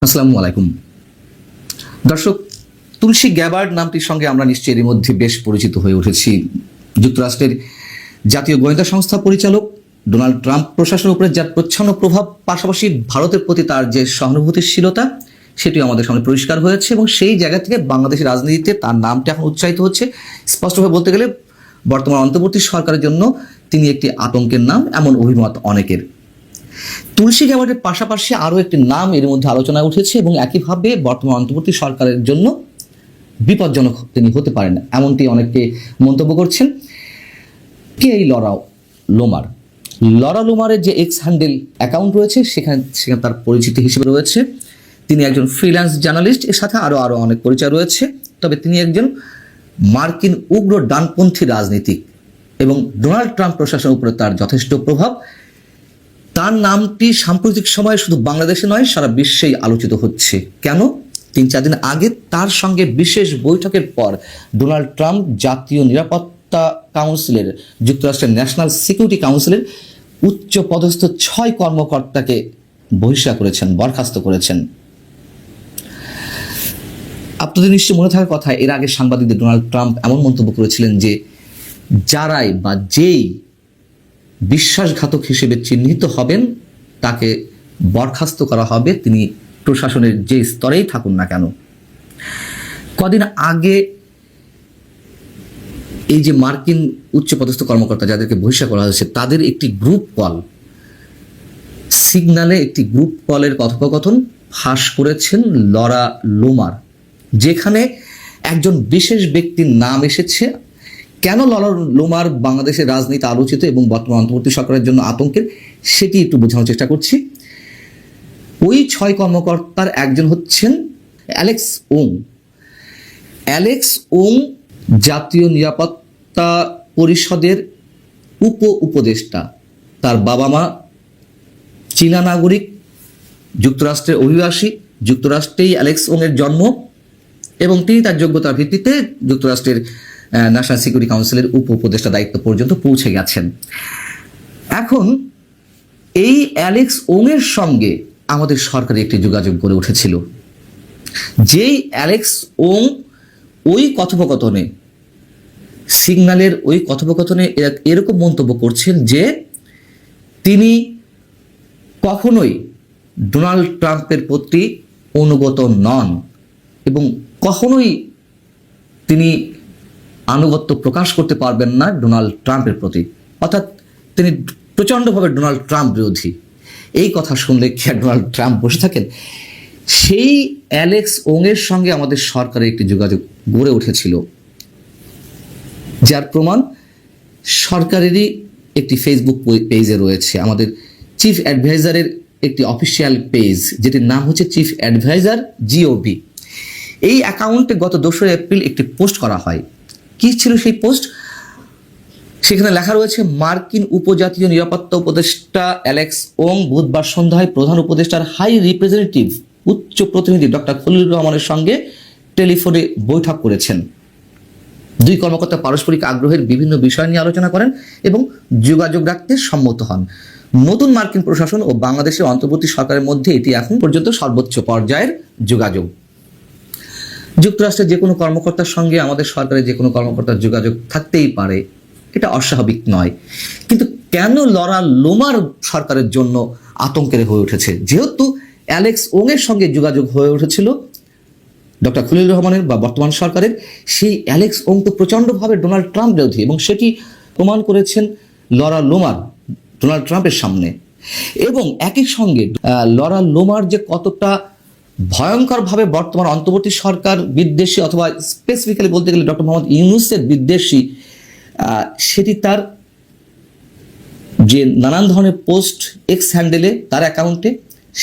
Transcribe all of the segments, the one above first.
আসসালামু আলাইকুম দর্শক, তুলসী গ্যাবার্ড নামটির সঙ্গে আমরা নিশ্চয়ই এর মধ্যে বেশ পরিচিত হয়ে উঠেছি। যুক্তরাষ্ট্রের জাতীয় গোয়েন্দা সংস্থা পরিচালক ডোনাল্ড ট্রাম্প প্রশাসনের উপরে যার প্রচ্ছন্ন প্রভাব, পাশাপাশি ভারতের প্রতি তার যে সহানুভূতিশীলতা, সেটিও আমাদের সামনে পরিষ্কার হয়েছে এবং সেই জায়গা থেকে বাংলাদেশের রাজনীতিতে তার নামটা এখন উচ্চারিত হচ্ছে। স্পষ্টভাবে বলতে গেলে বর্তমান অন্তর্বর্তী সরকারের জন্য তিনি একটি আতঙ্কের নাম, এমন অভিমত অনেকের। তুলসী গ্যাবার্ডের পাশাপাশি আরও একটি নাম এর মধ্যে আলোচনায় উঠেছে এবং একইভাবে বর্তমান অন্তর্বর্তী সরকারের জন্য বিপজ্জনক তিনি হতে পারেন, এমনটি অনেকে মন্তব্য করছেন। কে এই লরা লোমারের যে এক্স হ্যান্ডেল অ্যাকাউন্ট রয়েছে, সেখানে তার পরিচিতি হিসেবে রয়েছে তিনি একজন ফ্রিল্যান্স জার্নালিস্ট, এর সাথে আরও অনেক পরিচয় রয়েছে। তবে তিনি একজন মার্কিন উগ্র ডানপন্থী রাজনীতিক এবং ডোনাল্ড ট্রাম্প প্রশাসনের উপরে তার যথেষ্ট প্রভাব। তার নামটি সাম্প্রতিক সময়ে শুধু বাংলাদেশে নয়, সারা বিশ্বেই আলোচিত হচ্ছে। কেন? 3-4 দিন আগে তার সঙ্গে বিশেষ বৈঠকের পর ডোনাল্ড ট্রাম্প জাতীয় নিরাপত্তা কাউন্সিলের, যুক্তরাষ্ট্রের ন্যাশনাল সিকিউরিটি কাউন্সিলের উচ্চ পদস্থ 6 কর্মকর্তাকে বরখাস্ত করেছেন। আপনাদের নিশ্চয় মনে থাকার কথা, এর আগে সাংবাদিকদের ডোনাল্ড ট্রাম্প এমন মন্তব্য করেছিলেন যে যেই বিশ্বাসঘাতক হিসেবে চিহ্নিত হবেন তাকে বরখাস্ত করা হবে, তিনি প্রশাসনের যে স্তরেই থাকুন না কেন। কদিন আগে এই যে মার্কিন উচ্চপদস্থ কর্মকর্তা যাদেরকে বহিষ্কার করা হয়েছে, তাদের একটি গ্রুপ কল, সিগনালে একটি গ্রুপ কলের কথোপকথন ফাঁস করেছেন লরা লোমার, যেখানে একজন বিশেষ ব্যক্তির নাম এসেছে। কেন লরা লোমার বাংলাদেশের রাজনীতি আলোচিত এবং বর্তমান অন্তর্বর্তী সরকারের জন্য আতঙ্কের, সেটি একটু বোঝানোর চেষ্টা করছি। ওই 6 কর্মকর্তার একজন হচ্ছেন অ্যালেক্স ওং, জাতীয় নিরাপত্তা পরিষদের উপদেষ্টা। তার বাবা মা চীনা নাগরিক, যুক্তরাষ্ট্রের অভিবাসী, যুক্তরাষ্ট্রেই অ্যালেক্স ওং এর জন্ম এবং তিনি তার যোগ্যতার ভিত্তিতে যুক্তরাষ্ট্রের ন্যাশনাল সিকিউরিটি কাউন্সিলের উপদেষ্টা দায়িত্ব পর্যন্ত পৌঁছে গেছেন। এখন এই অ্যালেক্স ওং এর সঙ্গে আমাদের সরকারের একটি যোগাযোগ গড়ে উঠেছিল। যেই অ্যালেক্স ওং ওই কথোপকথনে, সিগন্যালের ওই কথোপকথনে এরকম মন্তব্য করছেন যে তিনি কখনোই ডোনাল্ড ট্রাম্পের প্রতি অনুগত নন এবং কখনোই তিনি আনুগত্য প্রকাশ করতে পারবেন না ডোনাল্ড ট্রাম্পের প্রতি, অর্থাৎ তিনি প্রচণ্ডভাবে ডোনাল্ড ট্রাম্প বিরোধী। এই কথা শুনলে কি আর ডোনাল্ড ট্রাম্প বসে থাকেন? সেই অ্যালেক্স ওং এর সঙ্গে আমাদের সরকারের একটি যোগাযোগ গড়ে উঠেছিল, যার প্রমাণ সরকারেরই একটি ফেসবুক পেজে রয়েছে। আমাদের চিফ অ্যাডভাইজারের একটি অফিসিয়াল পেজ, যেটির নাম হচ্ছে চিফ অ্যাডভাইজার জিওবি। এই অ্যাকাউন্টে গত 2 এপ্রিল একটি পোস্ট করা হয়। কি ছিল সেই পোস্ট? সেখানে লেখা রয়েছে, মার্কিন উপজাতীয় নিরাপত্তা উপদেষ্টা অ্যালেক্স ওং বুধবার সন্ধ্যায় প্রধান উপদেষ্টার হাই রিপ্রেজেন্টেটিভ উচ্চ প্রতিনিধি ডক্টর খলিলুর রহমানের সঙ্গে টেলিফোনে বৈঠক করেছেন। 2 কর্মকর্তা পারস্পরিক আগ্রহের বিভিন্ন বিষয় নিয়ে আলোচনা করেন এবং যোগাযোগ রাখতে সম্মত হন। নতুন মার্কিন প্রশাসন ও বাংলাদেশের অন্তর্বর্তী সরকারের মধ্যে এটি এখন পর্যন্ত সর্বোচ্চ পর্যায়ের যোগাযোগ। যুক্তরাষ্ট্রের যে কোনো কর্মকর্তার সঙ্গে আমাদের সরকারের যে কোনো কর্মকর্তার যোগাযোগ থাকতেই পারে, এটা অস্বাভাবিক নয়। কিন্তু কেন লরা লোমার সরকারের জন্য আতঙ্কের হয়ে উঠেছে? যেহেতু অ্যালেক্স ওং এর সঙ্গে যোগাযোগ হয়ে উঠেছিল ডক্টর খলিলুর রহমানের বা বর্তমান সরকারের, সেই অ্যালেক্স ওং তো প্রচণ্ডভাবে ডোনাল্ড ট্রাম্প বিরোধী এবং সেটি প্রমাণ করেছেন লরা লোমার ডোনাল্ড ট্রাম্পের সামনে। এবং একই সঙ্গে লরা লোমার যে কতটা ভয়ঙ্করভাবে বর্তমান অন্তর্বর্তী সরকার বিদ্বেষী, অথবা স্পেসিফিক্যালি বলতে গেলে ডক্টর মোহাম্মদ ইউনূসের বিদ্বেষী, সেটি তার যে নানান ধরনের পোস্ট এক্স হ্যান্ডেলে, তার অ্যাকাউন্টে,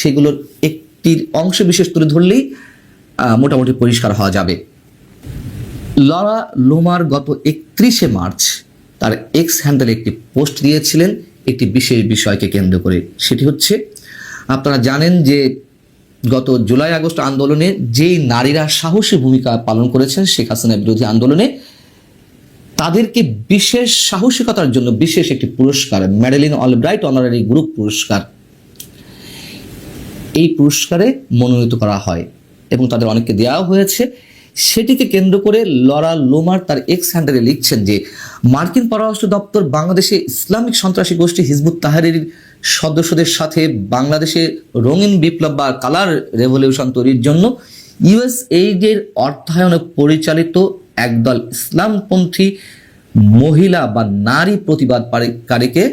সেগুলোর একটির অংশ বিশেষ তুলে ধরলেই মোটামুটি পরিষ্কার হওয়া যাবে। লরা লোমার গত 31শে মার্চ তার এক্স হ্যান্ডেলে একটি পোস্ট দিয়েছিলেন একটি বিশেষ বিষয়কে কেন্দ্র করে। সেটি হচ্ছে, আপনারা জানেন যে গত জুলাই আগস্ট আন্দোলনে যেই নারীরা সাহসী ভূমিকা পালন করেছেন শেখ হাসিনা বিরোধী আন্দোলনে, তাদেরকে বিশেষ সাহসিকতার জন্য বিশেষ একটি পুরস্কার, ম্যাডেলিন অলব্রাইট অনারারি গ্রুপ পুরস্কার, এই পুরস্কারে মনোনীত করা হয় এবং তাদের অনেককে দেওয়া হয়েছে। সেটিকে কেন্দ্র করে লরা লোমার তার এক্স হ্যান্ডেলে লিখছেন যে মার্কিন পররাষ্ট্র দপ্তর বাংলাদেশে ইসলামিক সন্ত্রাসী গোষ্ঠী হিজবুত তাহরির সদস্যদের সাথে বাংলাদেশে রঙিন বিপ্লব বা কালার রেভলিউশন তৈরির জন্য ইউএসএইডের অর্থায়নে পরিচালিত একদল ইসলামপন্থী মহিলা বা নারী প্রতিবাদকারীকে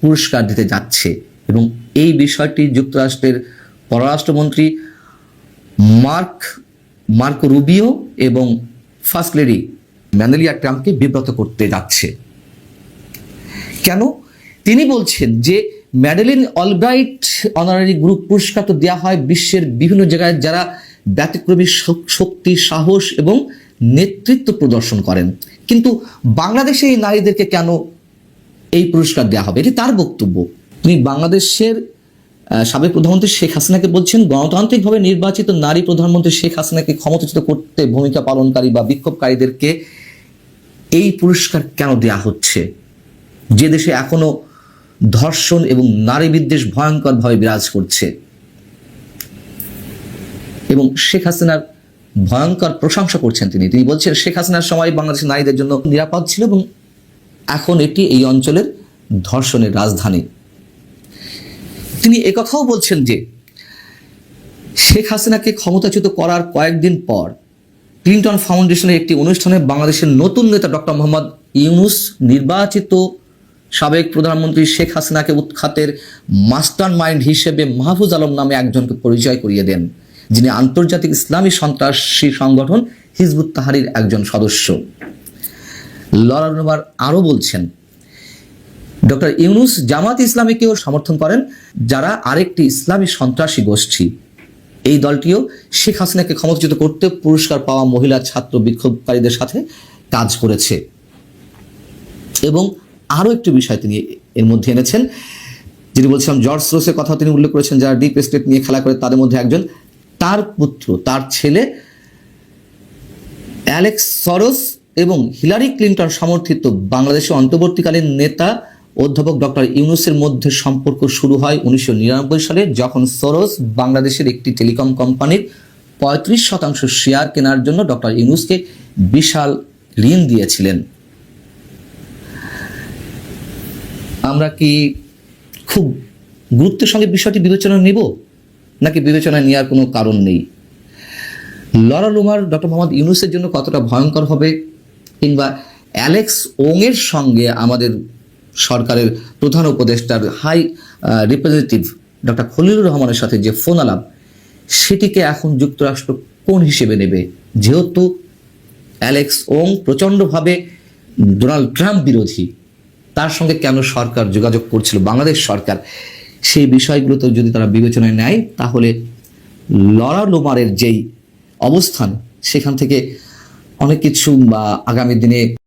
পুরস্কার দিতে যাচ্ছে এবং এই বিষয়টি যুক্তরাষ্ট্রের পররাষ্ট্রমন্ত্রী মার্কো রুবিও এবং ফার্স্ট লেডি মেলানিয়া ট্রাম্পকে বিব্রত করতে যাচ্ছে। কেন? তিনি বলছেন যে ম্যাডেলিন অলব্রাইট অনারারি গ্রুপ পুরস্কার তো দেওয়া হয় বিশ্বের বিভিন্ন জায়গায় যারা ব্যতিক্রমী শক্তি, সাহস এবং নেতৃত্ব প্রদর্শন করেন, কিন্তু বাংলাদেশে এই নারীদেরকে কেন এই পুরস্কার দেওয়া হবে? এটি তার বক্তব্য। তিনি বাংলাদেশের সাবেক প্রধানমন্ত্রী শেখ হাসিনাকে বলছেন, গণতান্ত্রিকভাবে নির্বাচিত নারী প্রধানমন্ত্রী শেখ হাসিনাকে ক্ষমতাচ্যুত করতে ভূমিকা পালনকারী বা বিক্ষোভকারীদেরকে এই পুরস্কার কেন দেয়া হচ্ছে, যে দেশে এখনো ধর্ষণ এবং নারী বিদ্বেষ ভয়ঙ্করভাবে বিরাজ করছে। এবং শেখ হাসিনার ভয়ঙ্কর প্রশংসা করছেন তিনি। তিনি বলছেন শেখ হাসিনার সময় বাংলাদেশের নারীদের জন্য নিরাপদ ছিল এবং এখন এটি এই অঞ্চলের ধর্ষণের রাজধানী। তিনি একথাও বলছেন যে শেখ হাসিনাকে ক্ষমতাচ্যুত করার কয়েকদিন পর ক্লিন্টন ফাউন্ডেশনের একটি অনুষ্ঠানে বাংলাদেশের নতুন নেতা ডক্টর মোহাম্মদ ইউনূস নির্বাচিত সাবেক প্রধানমন্ত্রী শেখ হাসিনাকে উৎখাতের মাস্টার মাইন্ড হিসেবে মাহফুজ আলম নামে একজনকে পরিচয় করিয়ে দেন, যিনি আন্তর্জাতিক ইসলামী সন্ত্রাসী সংগঠন হিজবুত তাহরির একজন সদস্য। লরা লোমার আরও বলছেন, ডক্টর ইউনূস জামাত ইসলামীকেও সমর্থন করেন, যারা আরেকটি ইসলামী সন্ত্রাসী গোষ্ঠী। এই দলটিও শেখ হাসিনাকে ক্ষমতাচ্যুত করতে পুরস্কার পাওয়া মহিলা ছাত্র বিক্ষোভকারীদের সাথে কাজ করেছে। এবং আরও একটি বিষয় তিনি এর মধ্যে এনেছেন, যিনি বলছিলাম জর্জ সোরসের কথা তিনি উল্লেখ করেছেন, যারা ডিপ স্টেট নিয়ে খেলা করে তাদের মধ্যে একজন, তার পুত্র, তার ছেলে অ্যালেক্স সরোস এবং হিলারি ক্লিন্টন সমর্থিত বাংলাদেশের অন্তর্বর্তীকালীন নেতা অধ্যাপক ডক্টর ইউনূসের মধ্যে সম্পর্ক শুরু হয় 1999 সালে, যখন সরোস বাংলাদেশের একটি টেলিকম কোম্পানির 35% শেয়ার কেনার জন্য ডক্টর ইউনূসকে বিশাল ঋণ দিয়েছিলেন। আমরা কি খুব গুরুত্বের সঙ্গে বিষয়টি বিবেচনা নেব, নাকি বিবেচনা নেওয়ার কোনো কারণ নেই? লরা লোমার ডক্টর মোহাম্মদ ইউনূসের জন্য কতটা ভয়ঙ্কর হবে, কিংবা অ্যালেক্স ওংয়ের সঙ্গে আমাদের সরকারের প্রধান উপদেষ্টার হাই রিপ্রেজেন্টেটিভ ডক্টর খলিলুর রহমানের সাথে যে ফোন আলাপ, সেটিকে এখন যুক্তরাষ্ট্র কোন হিসেবে নেবে? যেহেতু অ্যালেক্স ওং প্রচণ্ডভাবে ডোনাল্ড ট্রাম্প বিরোধী, তার সঙ্গে কেন সরকার যোগাযোগ করছিল, বাংলাদেশ সরকার, সেই বিষয়গুলোতে যদি তারা বিবেচনায় নেয়, তাহলে লরা লোমারের যেই অবস্থান, সেখান থেকে অনেক কিছু আগামী দিনে